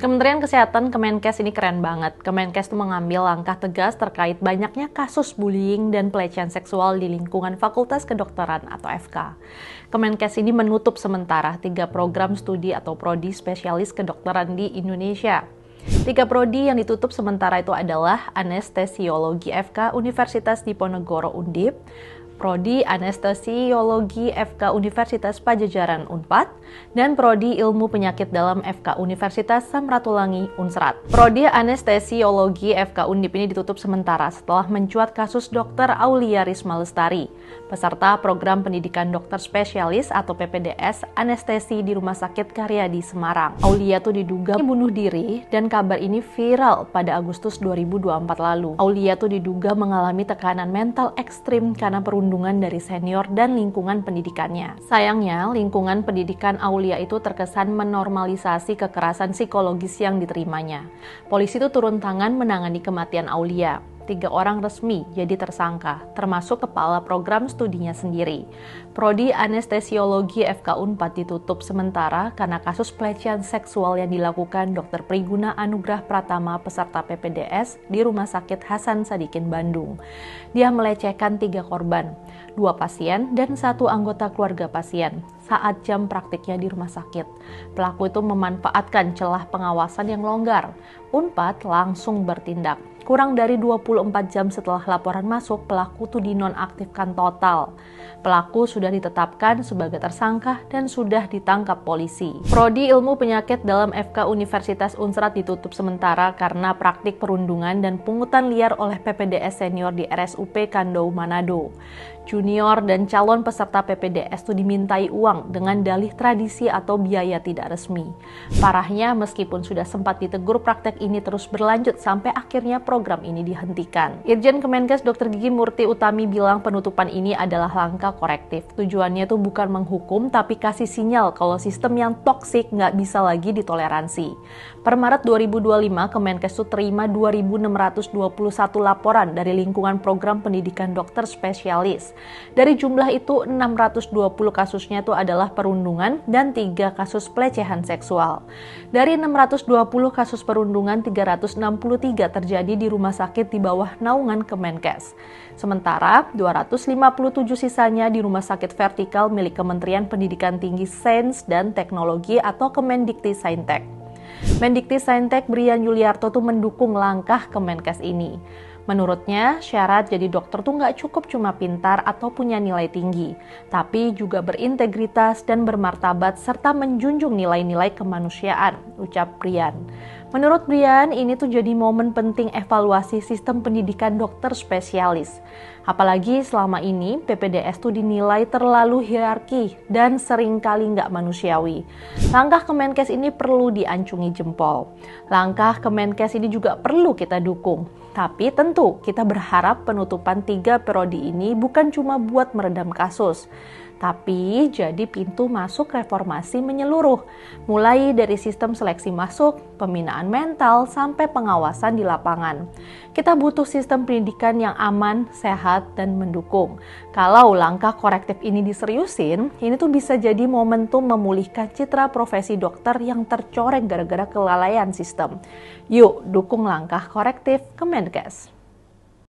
Kementerian Kesehatan Kemenkes ini keren banget. Kemenkes itu mengambil langkah tegas terkait banyaknya kasus bullying dan pelecehan seksual di lingkungan Fakultas Kedokteran atau FK. Kemenkes ini menutup sementara 3 program studi atau prodi spesialis kedokteran di Indonesia. 3 prodi yang ditutup sementara itu adalah Anestesiologi FK Universitas Diponegoro Undip, Prodi Anestesiologi FK Universitas Padjadjaran Unpad, dan Prodi Ilmu Penyakit Dalam FK Universitas Samratulangi Unsrat. Prodi Anestesiologi FK Undip ini ditutup sementara setelah mencuat kasus Dr. Aulia Risma Lestari, peserta program pendidikan dokter spesialis atau PPDS anestesi di Rumah Sakit Karyadi Semarang. Aulia tuh diduga bunuh diri dan kabar ini viral pada Agustus 2024 lalu. Aulia tuh diduga mengalami tekanan mental ekstrim karena perundungan dari senior dan lingkungan pendidikannya. Sayangnya, lingkungan pendidikan Aulia itu terkesan menormalisasi kekerasan psikologis yang diterimanya. Polisi itu turun tangan menangani kematian Aulia. 3 orang resmi jadi tersangka, termasuk kepala program studinya sendiri. Prodi Anestesiologi FK Unpad ditutup sementara karena kasus pelecehan seksual yang dilakukan Dr. Priguna Anugrah Pratama peserta PPDS di Rumah Sakit Hasan Sadikin Bandung. Dia melecehkan 3 korban, 2 pasien dan 1 anggota keluarga pasien saat jam praktiknya di rumah sakit. Pelaku itu memanfaatkan celah pengawasan yang longgar. Unpad langsung bertindak. Kurang dari 24 jam setelah laporan masuk, pelaku itu dinonaktifkan total. Pelaku sudah ditetapkan sebagai tersangka dan sudah ditangkap polisi. Prodi Ilmu Penyakit Dalam FK Universitas Unsrat ditutup sementara karena praktik perundungan dan pungutan liar oleh PPDS senior di RSUP Kandou Manado. Junior dan calon peserta PPDS itu dimintai uang dengan dalih tradisi atau biaya tidak resmi. Parahnya, meskipun sudah sempat ditegur, praktek ini terus berlanjut sampai akhirnya program ini dihentikan. Irjen Kemenkes Dr. Gigi Murty Utami bilang penutupan ini adalah langkah korektif. Tujuannya tuh bukan menghukum, tapi kasih sinyal kalau sistem yang toksik nggak bisa lagi ditoleransi. Per Maret 2025, Kemenkes tuh terima 2.621 laporan dari lingkungan program pendidikan dokter spesialis. Dari jumlah itu, 620 kasusnya itu adalah perundungan dan 3 kasus pelecehan seksual. Dari 620 kasus perundungan, 363 terjadi di rumah sakit di bawah naungan Kemenkes. Sementara 257 sisanya di rumah sakit vertikal milik Kementerian Pendidikan Tinggi Sains dan Teknologi atau Kemendikti-Saintek. Mendikti-Saintek Brian Yuliarto tuh mendukung langkah Kemenkes ini. Menurutnya, syarat jadi dokter tuh nggak cukup cuma pintar atau punya nilai tinggi, tapi juga berintegritas dan bermartabat serta menjunjung nilai-nilai kemanusiaan, ucap Brian. Menurut Brian, ini tuh jadi momen penting evaluasi sistem pendidikan dokter spesialis. Apalagi selama ini PPDS tuh dinilai terlalu hierarki dan seringkali nggak manusiawi. Langkah Kemenkes ini perlu diancungi jempol. Langkah Kemenkes ini juga perlu kita dukung. Tapi tentu kita berharap penutupan 3 prodi ini bukan cuma buat meredam kasus, tapi jadi pintu masuk reformasi menyeluruh, mulai dari sistem seleksi masuk, pembinaan mental, sampai pengawasan di lapangan. Kita butuh sistem pendidikan yang aman, sehat, dan mendukung. Kalau langkah korektif ini diseriusin, ini tuh bisa jadi momentum memulihkan citra profesi dokter yang tercoreng gara-gara kelalaian sistem. Yuk, dukung langkah korektif Kemenkes.